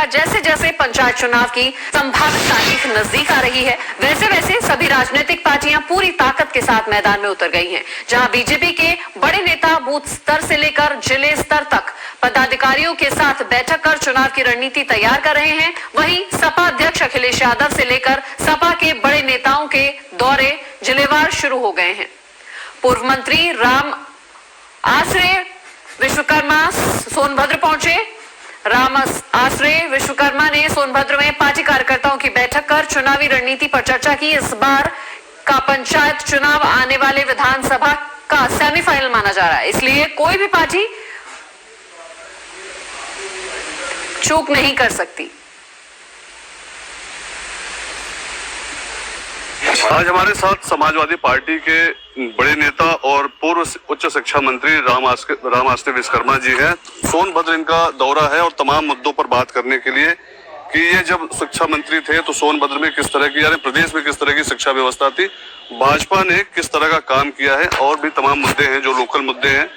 जैसे जैसे पंचायत चुनाव की संभावित तारीख नजदीक आ रही है, वैसे वैसे सभी राजनीतिक पार्टियां पूरी ताकत के साथ मैदान में उतर गई हैं। जहां बीजेपी के बड़े नेता बूथ स्तर से लेकर जिले स्तर तक पदाधिकारियों के साथ बैठक कर चुनाव की रणनीति तैयार कर रहे हैं, वहीं सपा अध्यक्ष अखिलेश यादव से लेकर सपा के बड़े नेताओं के दौरे जिलेवार शुरू हो गए हैं। पूर्व मंत्री राम आश्रय विश्वकर्मा सोनभद्र पहुंचे। राम आश्रय विश्वकर्मा ने सोनभद्र में पार्टी कार्यकर्ताओं की बैठक कर चुनावी रणनीति पर चर्चा की। इस बार का पंचायत चुनाव आने वाले विधानसभा का सेमीफाइनल माना जा रहा है, इसलिए कोई भी पार्टी चूक नहीं कर सकती। आज हमारे साथ समाजवादी पार्टी के बड़े नेता और पूर्व उच्च शिक्षा मंत्री राम आश्रय विश्वकर्मा जी हैं। सोनभद्र इनका दौरा है और तमाम मुद्दों पर बात करने के लिए कि ये जब शिक्षा मंत्री थे तो सोनभद्र में किस तरह की, यानी प्रदेश में किस तरह की शिक्षा व्यवस्था थी, भाजपा ने किस तरह का काम किया है, और भी तमाम मुद्दे हैं जो लोकल मुद्दे हैं,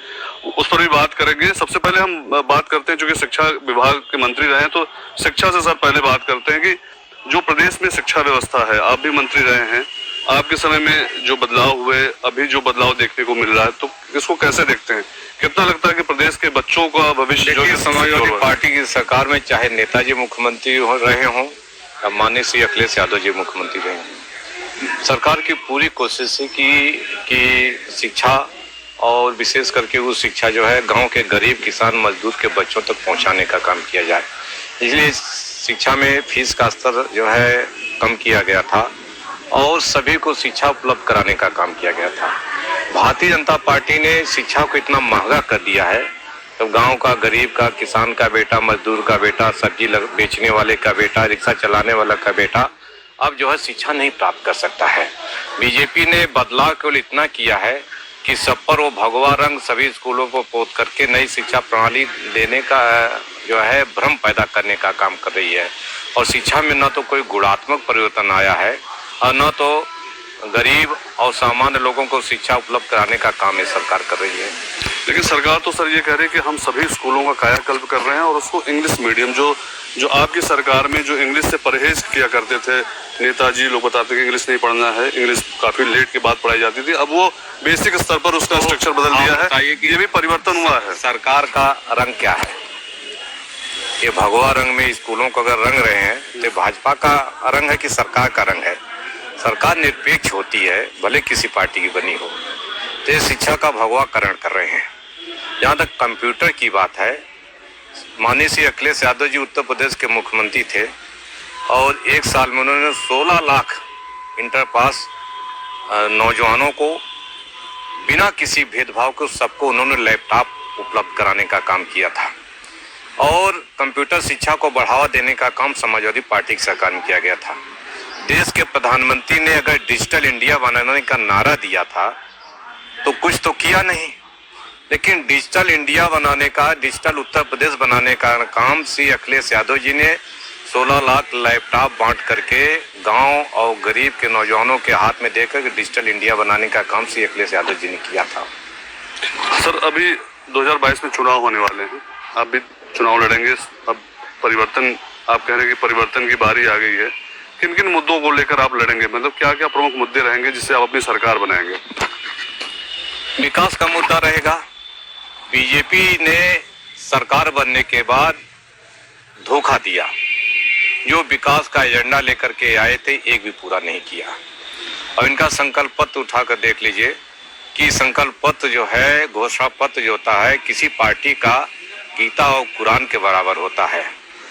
उस पर भी बात करेंगे। सबसे पहले हम बात करते हैं, चूंकि शिक्षा विभाग के मंत्री रहे तो शिक्षा से सर पहले बात करते हैं कि जो प्रदेश में शिक्षा व्यवस्था है, आप भी मंत्री रहे हैं, आपके समय में जो बदलाव हुए, अभी जो बदलाव देखने को मिल रहा है, तो इसको कैसे देखते हैं? कितना लगता है कि प्रदेश के बच्चों का भविष्य जो समाजवादी पार्टी की सरकार में चाहे नेताजी मुख्यमंत्री रहे हों या माननीय श्री अखिलेश यादव जी मुख्यमंत्री रहे हों, सरकार की पूरी कोशिश है कि शिक्षा और विशेष करके वो शिक्षा जो है गांव के गरीब किसान मजदूर के बच्चों तक पहुंचाने का काम किया जाए। इसलिए शिक्षा में फीस का स्तर जो है कम किया गया था और सभी को शिक्षा उपलब्ध कराने का काम किया गया था। भारतीय जनता पार्टी ने शिक्षा को इतना महंगा कर दिया है तो गांव का गरीब का, किसान का बेटा, मजदूर का बेटा, सब्जी बेचने वाले का बेटा, रिक्शा चलाने वाला का बेटा अब जो है शिक्षा नहीं प्राप्त कर सकता है। बीजेपी ने बदलाव केवल इतना किया है कि सब पर वो भगवा रंग सभी स्कूलों को पोत करके नई शिक्षा प्रणाली देने का जो है भ्रम पैदा करने का काम कर रही है, और शिक्षा में न तो कोई गुणात्मक परिवर्तन आया है और न तो गरीब और सामान्य लोगों को शिक्षा उपलब्ध कराने का काम ये सरकार कर रही है। लेकिन सरकार तो सर ये कह रही है कि हम सभी स्कूलों का कायाकल्प कर रहे हैं और उसको इंग्लिश मीडियम, जो आपकी सरकार में जो इंग्लिश से परहेज किया करते थे, नेताजी लोग बताते कि इंग्लिश नहीं पढ़ना है, इंग्लिश काफी लेट के बाद पढ़ाई जाती थी, अब वो बेसिक स्तर पर उसका स्ट्रक्चर बदल दिया है, ये भी परिवर्तन हुआ है। सरकार का रंग क्या है? ये भगवा रंग में स्कूलों को अगर रंग रहे हैं तो भाजपा का रंग है कि सरकार का रंग है? सरकार निरपेक्ष होती है, भले किसी पार्टी की बनी हो, तो ये शिक्षा का भगवाकरण कर रहे हैं। जहाँ तक कंप्यूटर की बात है, माननीय श्री अखिलेश यादव जी उत्तर प्रदेश के मुख्यमंत्री थे और एक साल में उन्होंने 16 लाख इंटर पास नौजवानों को बिना किसी भेदभाव के सबको उन्होंने लैपटॉप उपलब्ध कराने का काम किया था, और कंप्यूटर शिक्षा को बढ़ावा देने का काम समाजवादी पार्टी की सरकार में किया गया था। देश के प्रधानमंत्री ने अगर डिजिटल इंडिया बनाने का नारा दिया था तो कुछ तो किया नहीं, लेकिन डिजिटल इंडिया बनाने का, डिजिटल उत्तर प्रदेश बनाने का काम श्री अखिलेश यादव जी ने 16 लाख लैपटॉप बांट करके गांव और गरीब के नौजवानों के हाथ में देकर डिजिटल इंडिया बनाने का काम श्री अखिलेश यादव जी ने किया था। सर अभी 2022 में चुनाव होने वाले हैं, आप भी चुनाव लड़ेंगे, अब परिवर्तन, आप कह रहे हैं कि परिवर्तन की बारी आ गई है, किन किन मुद्दों को लेकर आप लड़ेंगे? मतलब क्या क्या प्रमुख मुद्दे रहेंगे जिससे आप अपनी सरकार बनाएंगे? विकास का मुद्दा रहेगा। बीजेपी ने सरकार बनने के बाद धोखा दिया, जो विकास का एजेंडा लेकर के आए थे एक भी पूरा नहीं किया। और इनका संकल्प पत्र उठाकर देख लीजिए कि संकल्प पत्र जो है, घोषणा पत्र जो होता है, किसी पार्टी का गीता और कुरान के बराबर होता है,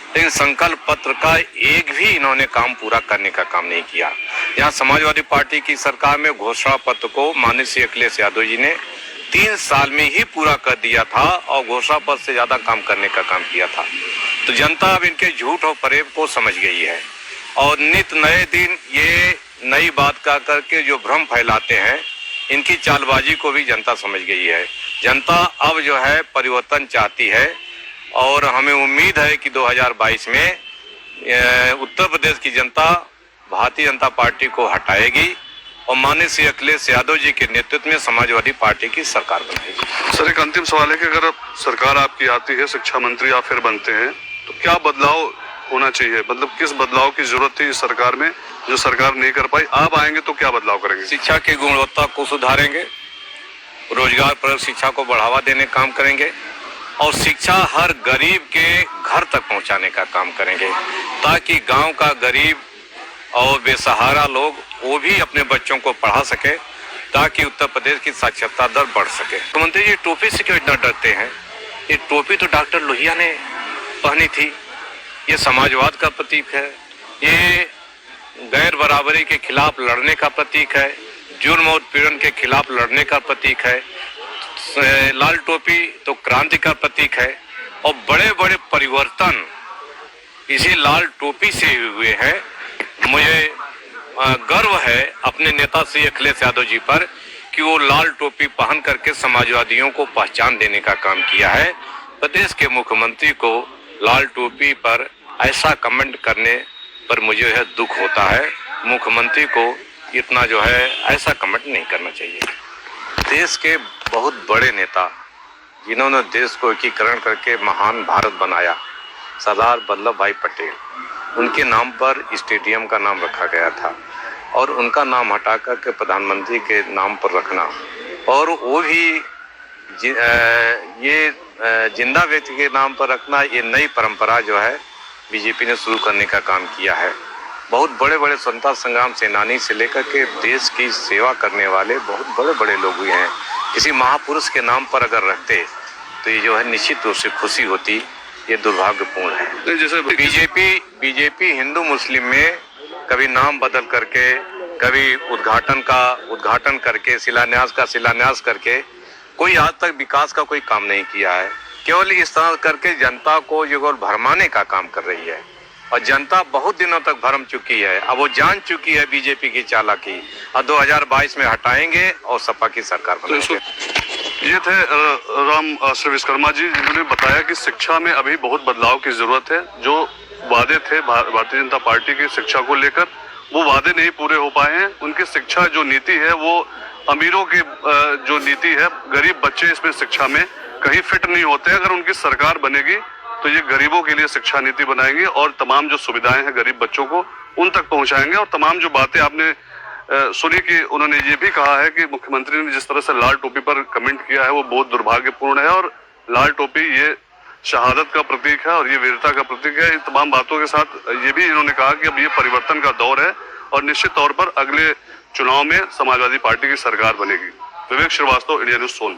लेकिन संकल्प पत्र का एक भी इन्होंने काम पूरा करने का काम नहीं किया। यहाँ समाजवादी पार्टी की सरकार में घोषणा पत्र को माननीय श्री अखिलेश यादव जी ने 3 साल में ही पूरा कर दिया था और घोषणा पत्र से ज्यादा काम करने का काम किया था। तो जनता अब इनके झूठ और फरेब को समझ गई है, और नित नए दिन ये नई बात का करके जो भ्रम फैलाते हैं, इनकी चालबाजी को भी जनता समझ गई है। जनता अब जो है परिवर्तन चाहती है, और हमें उम्मीद है कि 2022 में उत्तर प्रदेश की जनता भारतीय जनता पार्टी को हटाएगी और माननीय श्री अखिलेश यादव जी के नेतृत्व में समाजवादी पार्टी की सरकार बनाएगी। सर एक अंतिम सवाल है कि अगर सरकार आपकी आती है, शिक्षा मंत्री आप फिर बनते हैं, तो क्या बदलाव होना चाहिए? मतलब किस बदलाव की जरूरत थी इस सरकार में जो सरकार नहीं कर पाई? आप आएंगे तो क्या बदलाव करेंगे? शिक्षा की गुणवत्ता को सुधारेंगे, रोजगार पर शिक्षा को बढ़ावा देने का काम करेंगे और शिक्षा हर गरीब के घर तक पहुंचाने का काम करेंगे ताकि गांव का गरीब और बेसहारा लोग वो भी अपने बच्चों को पढ़ा सके ताकि उत्तर प्रदेश की साक्षरता दर बढ़ सके। मुख्यमंत्री जी टोपी से क्यों इतना डरते हैं? ये टोपी तो डॉक्टर लोहिया ने पहनी थी, ये समाजवाद का प्रतीक है, ये गैर बराबरी के खिलाफ लड़ने का प्रतीक है, जुर्म और पीड़न के खिलाफ लड़ने का प्रतीक है। लाल टोपी तो क्रांति का प्रतीक है और बड़े बड़े परिवर्तन इसी लाल टोपी से हुए हैं। मुझे गर्व है अपने नेता श्री अखिलेश यादव जी पर कि वो लाल टोपी पहन करके समाजवादियों को पहचान देने का काम किया है। प्रदेश के मुख्यमंत्री को लाल टोपी पर ऐसा कमेंट करने पर मुझे है दुख होता है। मुख्यमंत्री को इतना जो है ऐसा कमेंट नहीं करना चाहिए। देश के बहुत बड़े नेता जिन्होंने देश को एकीकरण करके महान भारत बनाया, सरदार वल्लभ भाई पटेल, उनके नाम पर स्टेडियम का नाम रखा गया था और उनका नाम हटा करके प्रधानमंत्री के नाम पर रखना और वो भी ये जिंदा व्यक्ति के नाम पर रखना, ये नई परंपरा जो है बीजेपी ने शुरू करने का काम किया है। बहुत बड़े बड़े स्वतंत्रता संग्राम सेनानी से लेकर के देश की सेवा करने वाले बहुत बड़े बड़े लोग हुए हैं। किसी महापुरुष के नाम पर अगर रखते तो ये जो है निश्चित रूप से खुशी होती। ये दुर्भाग्यपूर्ण है। जैसे बीजेपी हिंदू मुस्लिम में कभी नाम बदल करके, कभी उद्घाटन करके, शिलान्यास करके कोई आज तक विकास का कोई काम नहीं किया है। केवल इस तरह करके जनता को केवल भरमाने का काम कर रही है और जनता बहुत दिनों तक भरम चुकी है। अब वो जान चुकी है बीजेपी की चालाकी। और 2022 में हटाएंगे और सपा की सरकार बनाएंगे। ये थे राम श्री विश्वकर्मा जी, जिन्होंने बताया कि शिक्षा में अभी बहुत बदलाव की जरूरत है। जो वादे थे भारतीय जनता पार्टी की शिक्षा को लेकर, वो वादे नहीं पूरे हो पाए हैं। उनकी शिक्षा जो नीति है वो अमीरों की जो नीति है, गरीब बच्चे इसमें शिक्षा में कहीं फिट नहीं होते। अगर उनकी सरकार बनेगी तो ये गरीबों के लिए शिक्षा नीति बनाएंगे और तमाम जो सुविधाएं हैं गरीब बच्चों को उन तक पहुंचाएंगे। और तमाम जो बातें आपने सुनी कि उन्होंने ये भी कहा है कि मुख्यमंत्री ने जिस तरह से लाल टोपी पर कमेंट किया है वो बहुत दुर्भाग्यपूर्ण है और लाल टोपी ये शहादत का प्रतीक है और ये वीरता का प्रतीक है। इन तमाम बातों के साथ ये भी इन्होंने कहा कि अब ये परिवर्तन का दौर है और निश्चित तौर पर अगले चुनाव में समाजवादी पार्टी की सरकार बनेगी। विवेक श्रीवास्तव, इंडिया न्यूज़, सोलन।